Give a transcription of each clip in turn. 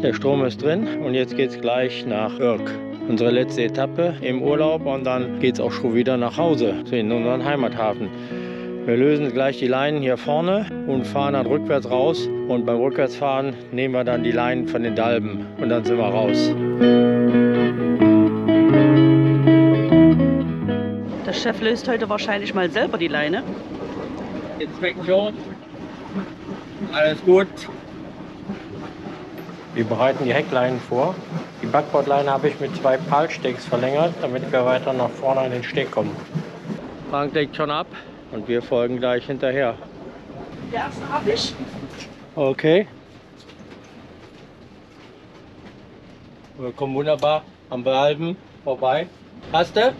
Der Strom ist drin und jetzt geht es gleich nach Urk. Unsere letzte Etappe im Urlaub und dann geht es auch schon wieder nach Hause in unseren Heimathafen. Wir lösen gleich die Leinen hier vorne und fahren dann rückwärts raus. Und beim Rückwärtsfahren nehmen wir dann die Leinen von den Dalben und dann sind wir raus. Der Chef löst heute wahrscheinlich mal selber die Leine. Inspektion. Alles gut. Wir bereiten die Heckleinen vor. Die Backbordleine habe ich mit 2 Palstecks verlängert, damit wir weiter nach vorne in den Steg kommen. Frank legt schon ab und wir folgen gleich hinterher. Die erste habe ich. Okay. Wir kommen wunderbar am Balben vorbei. Hast du?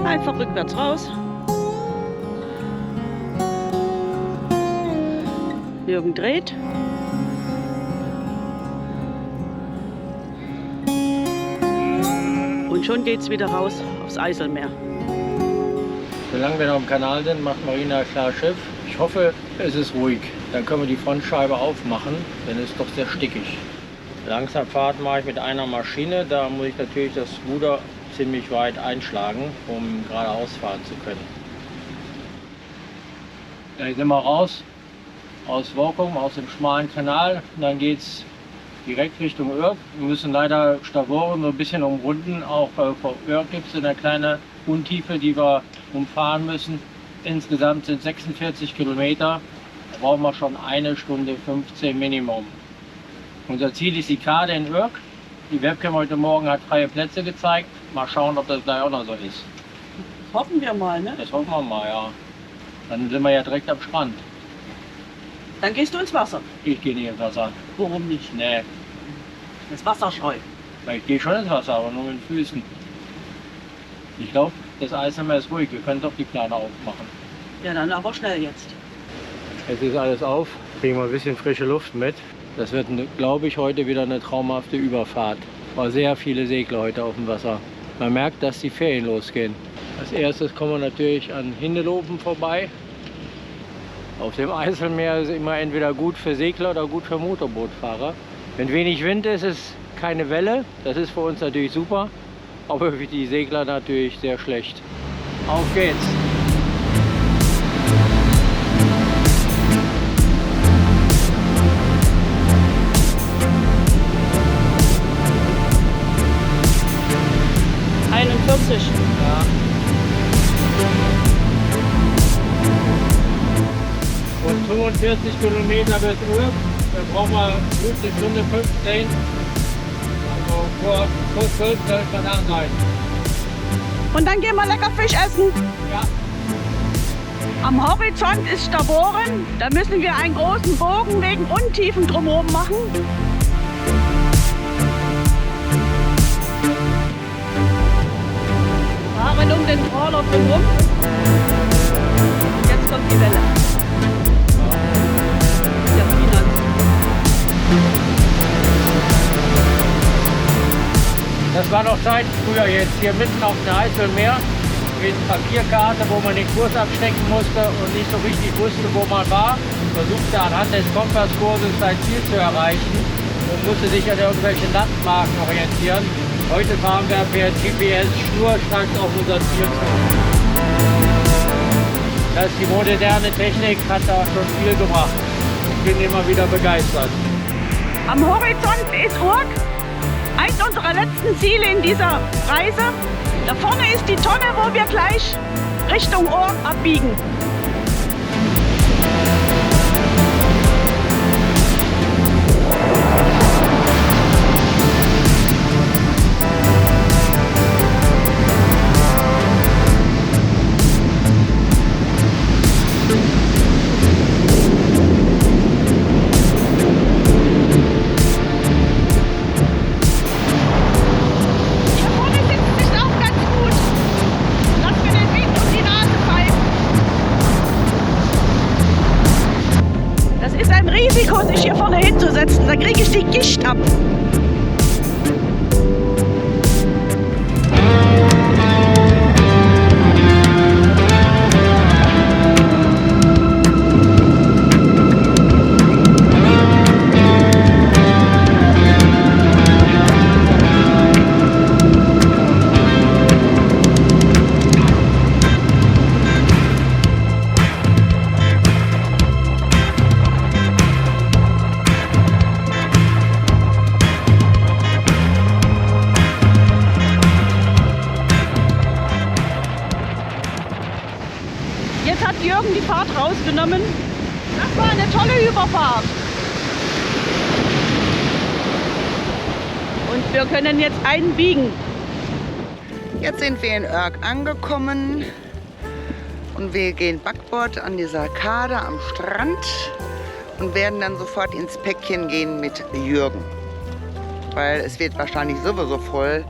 Einfach rückwärts raus. Jürgen dreht. Und schon geht's wieder raus aufs Eiselmeer. Solange wir noch im Kanal sind, macht Marina klar Schiff. Ich hoffe, es ist ruhig. Dann können wir die Frontscheibe aufmachen, denn es ist doch sehr stickig. Langsamfahrt mache ich mit einer Maschine. Da muss ich natürlich das Ruder ziemlich weit einschlagen, um geradeaus fahren zu können. Da sind wir raus aus Workum, aus dem schmalen Kanal. Und dann geht es direkt Richtung Urk. Wir müssen leider Stavoren so ein bisschen umrunden. Auch vor Urk gibt es eine kleine Untiefe, die wir umfahren müssen. Insgesamt sind 46 Kilometer. Da brauchen wir schon 1 Stunde 15 Minimum. Unser Ziel ist die Kade in Urk. Die Webcam heute Morgen hat freie Plätze gezeigt. Mal schauen, ob das gleich auch noch so ist. Das hoffen wir mal, ne? Das hoffen wir mal, ja. Dann sind wir ja direkt am Strand. Dann gehst du ins Wasser. Ich gehe nicht ins Wasser. Warum nicht? Nee, Das Wasser scheu. ich gehe schon ins Wasser, aber nur mit den Füßen. Ich glaube, das Eiselmeer ist ruhig. Wir können doch die Plane aufmachen. Ja, dann aber schnell jetzt. Jetzt ist alles auf. Kriegen wir ein bisschen frische Luft mit. Das wird, glaube ich, heute wieder eine traumhafte Überfahrt. War sehr viele Segler heute auf dem Wasser. Man merkt, dass die Ferien losgehen. Als erstes kommen wir natürlich an Hindelopen vorbei. Auf dem Eiselmeer ist immer entweder gut für Segler oder gut für Motorbootfahrer. Wenn wenig Wind ist, ist keine Welle. Das ist für uns natürlich super, aber für die Segler natürlich sehr schlecht. Auf geht's! Ja. Und 45 Kilometer bis Urk, da brauchen wir gut eine Stunde 15. Also vor 12 soll es da sein. Und dann gehen wir lecker Fisch essen. Ja. Am Horizont ist Stavoren. Da müssen wir einen großen Bogen wegen Untiefen drumherum machen. Fahren um den Trawler drumherum. Und jetzt kommt die Welle. Der Peanuts. Das war noch Zeit früher jetzt hier mitten auf dem Eiselmeer mit Papierkarte, wo man den Kurs abstecken musste und nicht so richtig wusste, wo man war. Versuchte anhand des Kompasskurses sein Ziel zu erreichen und musste sich an irgendwelchen Landmarken orientieren. Heute fahren wir per GPS schnurstracks auf unser Ziel zu. Die moderne Technik hat da schon viel gebracht. Ich bin immer wieder begeistert. Am Horizont ist Urk. Eins unserer letzten Ziele in dieser Reise. Da vorne ist die Tonne, wo wir gleich Richtung Urk abbiegen. Risiko, sich hier vorne hinzusetzen, dann kriege ich die Gischt ab. genommen. Das war eine tolle Überfahrt. Und wir können jetzt einbiegen. Jetzt sind wir in Örk angekommen und wir gehen Backbord an dieser Arkade am Strand und werden dann sofort ins Päckchen gehen mit Jürgen. Weil es wird wahrscheinlich sowieso voll,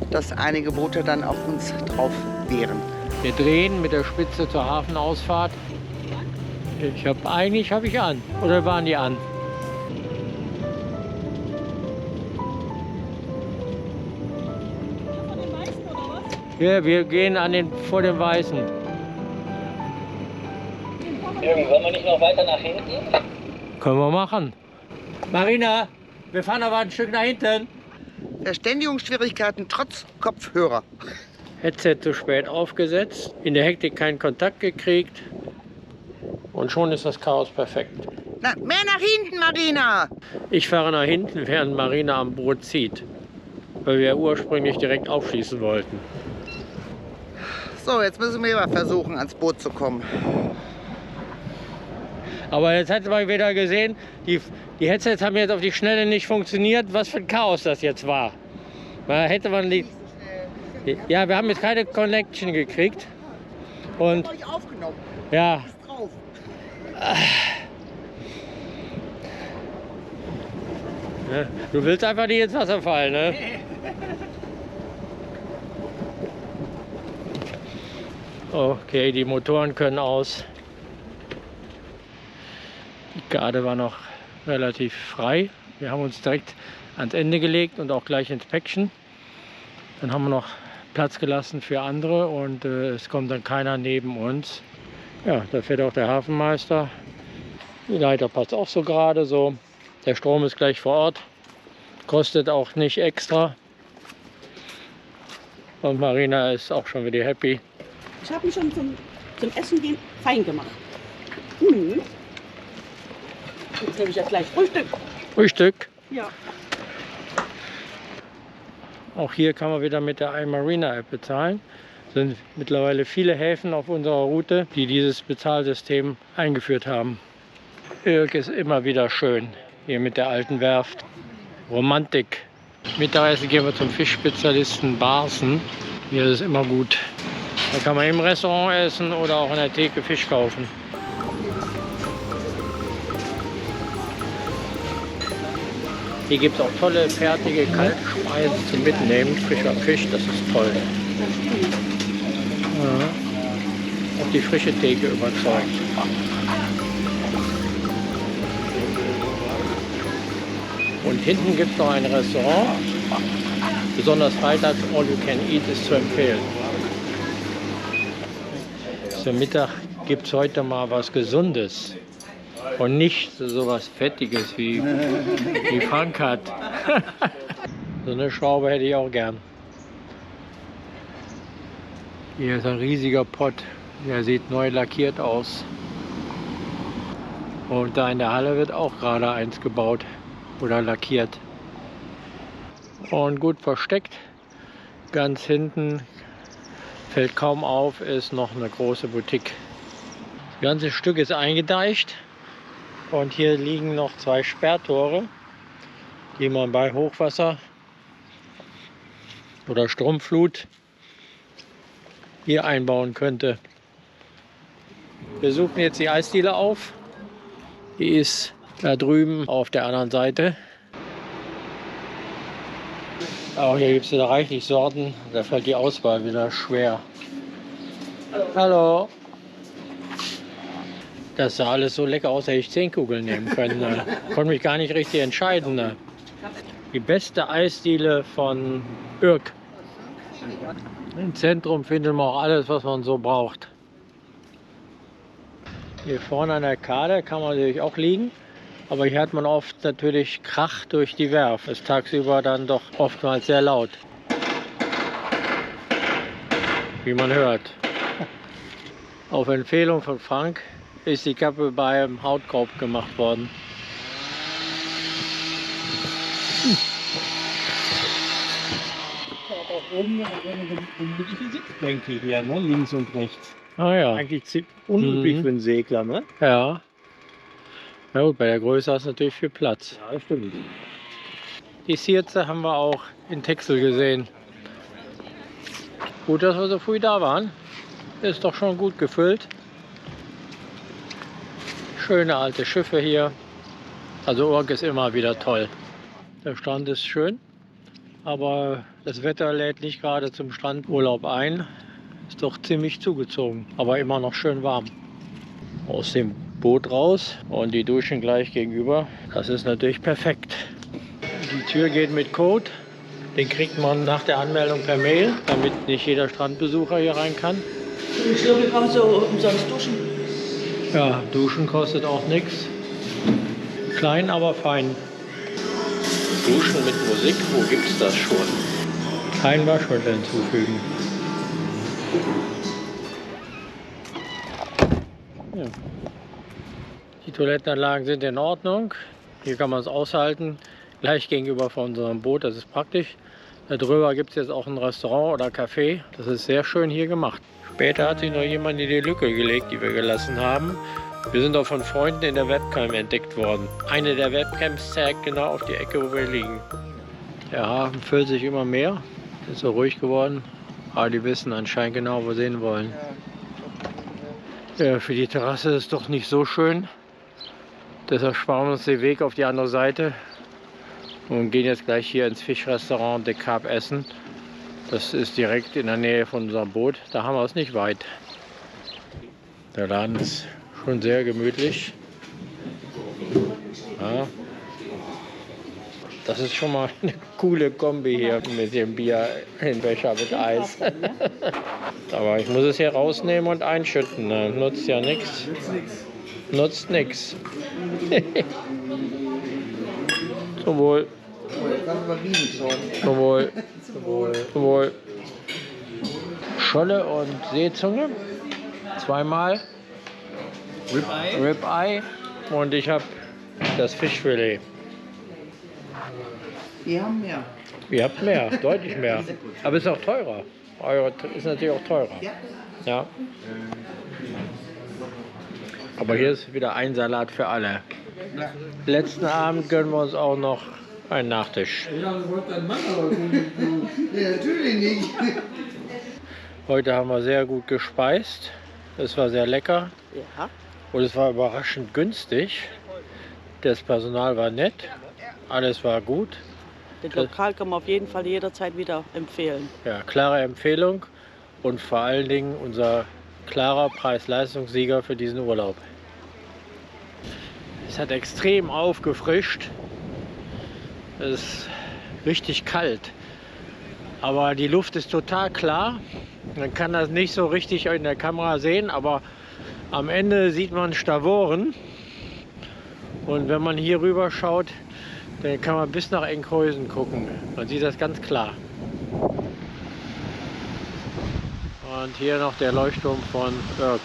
dass einige Boote dann auf uns drauf wären. Wir drehen mit der Spitze zur Hafenausfahrt. Eigentlich habe ich an. Oder waren die an? Ja, wir gehen vor dem Weißen. Jürgen, wollen wir nicht noch weiter nach hinten? Können wir machen. Marina, wir fahren aber ein Stück nach hinten. Verständigungsschwierigkeiten trotz Kopfhörer. Headset zu spät aufgesetzt, in der Hektik keinen Kontakt gekriegt und schon ist das Chaos perfekt. Na, mehr nach hinten, Marina! Ich fahre nach hinten, während Marina am Boot zieht, weil wir ursprünglich direkt aufschließen wollten. So, jetzt müssen wir mal versuchen, ans Boot zu kommen. Aber jetzt hat man wieder gesehen, die Headsets haben jetzt auf die Schnelle nicht funktioniert. Was für ein Chaos das jetzt war. Da hätte man ja, wir haben jetzt keine Connection gekriegt. Und Euch aufgenommen. ja. Ist drauf. Ja, du willst einfach nicht ins Wasser fallen, ne? Okay, die Motoren können aus. Die Garde war noch relativ frei. Wir haben uns direkt ans Ende gelegt und auch gleich ins Päckchen. Dann haben wir noch Platz gelassen für andere und es kommt dann keiner neben uns. Ja, da fährt auch der Hafenmeister. Die Leiter passt auch so gerade so. Der Strom ist gleich vor Ort. Kostet auch nicht extra. Und Marina ist auch schon wieder happy. Ich habe mich schon zum Essen gehen fein gemacht. Mhm. Jetzt nehme ich ja gleich Frühstück. Frühstück. Ja. Auch hier kann man wieder mit der iMarina-App bezahlen. Es sind mittlerweile viele Häfen auf unserer Route, die dieses Bezahlsystem eingeführt haben. Urk ist immer wieder schön, hier mit der alten Werft. Romantik. Mittagessen gehen wir zum Fischspezialisten Barsen. Hier ist es immer gut. Da kann man im Restaurant essen oder auch in der Theke Fisch kaufen. Hier gibt es auch tolle, fertige Kaltspeisen zum Mitnehmen. Frischer Fisch, das ist toll. Ja. Auch die frische Theke überzeugt. Und hinten gibt es noch ein Restaurant. Besonders freitags All You Can Eat ist zu empfehlen. Zum Mittag gibt es heute mal was Gesundes. Und nicht so was Fettiges wie Frank hat. So eine Schraube hätte ich auch gern. Hier ist ein riesiger Pott. Der sieht neu lackiert aus. Und da in der Halle wird auch gerade eins gebaut oder lackiert. Und gut versteckt. Ganz hinten, fällt kaum auf, ist noch eine große Boutique. Das ganze Stück ist eingedeicht. Und hier liegen noch 2 Sperrtore, die man bei Hochwasser oder Sturmflut hier einbauen könnte. Wir suchen jetzt die Eisdiele auf. Die ist da drüben auf der anderen Seite. Auch hier gibt es wieder reichlich Sorten. Da fällt die Auswahl wieder schwer. Hallo. Das sah alles so lecker aus, hätte ich 10 Kugeln nehmen können. Konnte mich gar nicht richtig entscheiden. Die beste Eisdiele von Urk. Im Zentrum findet man auch alles, was man so braucht. Hier vorne an der Kade kann man natürlich auch liegen. Aber hier hat man oft natürlich Krach durch die Werft. Ist tagsüber dann doch oftmals sehr laut. Wie man hört. Auf Empfehlung von Frank ist die Kappe beim Hautkorb gemacht worden. Auch oben eine gemütliche Sitzbänke hier, ne? Links und rechts. Ah ja. Eigentlich ziemlich unüblich für einen Segler, ne? Ja. Ja gut, bei der Größe hast du natürlich viel Platz. Ja, stimmt. Die Sierze haben wir auch in Texel gesehen. Gut, dass wir so früh da waren. Ist doch schon gut gefüllt. Schöne alte Schiffe hier. Also Urk ist immer wieder toll. Der Strand ist schön, aber das Wetter lädt nicht gerade zum Strandurlaub ein. Ist doch ziemlich zugezogen, aber immer noch schön warm. Aus dem Boot raus und die Duschen gleich gegenüber. Das ist natürlich perfekt. Die Tür geht mit Code. Den kriegt man nach der Anmeldung per Mail, damit nicht jeder Strandbesucher hier rein kann. Ich glaube, wir brauchen so umsonst duschen. Ja, Duschen kostet auch nichts. Klein, aber fein. Duschen mit Musik, wo gibt's das schon? Kein Waschmittel hinzufügen. Ja. Die Toilettenanlagen sind in Ordnung. Hier kann man es aushalten. Gleich gegenüber von unserem Boot, das ist praktisch. Darüber gibt es jetzt auch ein Restaurant oder Café. Das ist sehr schön hier gemacht. Später hat sich noch jemand in die Lücke gelegt, die wir gelassen haben. Wir sind auch von Freunden in der Webcam entdeckt worden. Eine der Webcams zeigt genau auf die Ecke, wo wir liegen. Der Hafen füllt sich immer mehr. Ist so ruhig geworden. Aber die wissen anscheinend genau, wo sie hin wollen. Ja, für die Terrasse ist es doch nicht so schön. Deshalb sparen wir uns den Weg auf die andere Seite. Und gehen jetzt gleich hier ins Fischrestaurant De Cap essen. Das ist direkt in der Nähe von unserem Boot. Da haben wir es nicht weit. Der Laden ist schon sehr gemütlich. Ja. Das ist schon mal eine coole Kombi hier mit dem Bier in Becher mit Eis. Aber ich muss es hier rausnehmen und einschütten. Ne? Nutzt ja nichts. Nutzt nichts. Zum Wohl. Zum Wohl. Zum Wohl. Scholle und Seezunge. Zweimal. Ribeye. Und ich habe das Fischfilet. Wir haben mehr. Ihr habt mehr, deutlich mehr. Aber es ist auch teurer. Eure ist natürlich auch teurer. Ja. Aber hier ist wieder ein Salat für alle. Letzten Abend gönnen wir uns auch noch einen Nachtisch. Ja, natürlich nicht. Heute haben wir sehr gut gespeist. Es war sehr lecker. Ja. Und es war überraschend günstig. Das Personal war nett. Alles war gut. Das Lokal kann man auf jeden Fall jederzeit wieder empfehlen. Ja, klare Empfehlung und vor allen Dingen unser klarer Preis-Leistungssieger für diesen Urlaub. Es hat extrem aufgefrischt. Es ist richtig kalt. Aber die Luft ist total klar. Man kann das nicht so richtig in der Kamera sehen, aber am Ende sieht man Stavoren. Und wenn man hier rüber schaut, dann kann man bis nach Enkhuizen gucken. Man sieht das ganz klar. Und hier noch der Leuchtturm von Urk.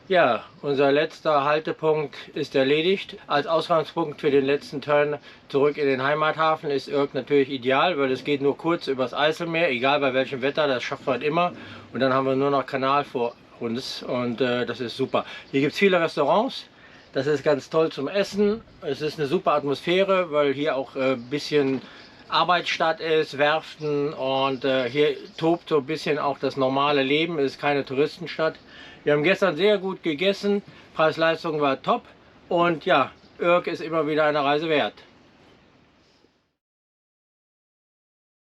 Ja, unser letzter Haltepunkt ist erledigt. Als Ausgangspunkt für den letzten Turn zurück in den Heimathafen ist Urk natürlich ideal, weil es geht nur kurz übers Eiselmeer, egal bei welchem Wetter, das schafft man immer. Und dann haben wir nur noch Kanal vor uns und das ist super. Hier gibt es viele Restaurants, das ist ganz toll zum Essen. Es ist eine super Atmosphäre, weil hier auch ein bisschen Arbeitsstadt ist, Werften und hier tobt so ein bisschen auch das normale Leben, es ist keine Touristenstadt. Wir haben gestern sehr gut gegessen, Preis-Leistung war top und ja, Urk ist immer wieder eine Reise wert.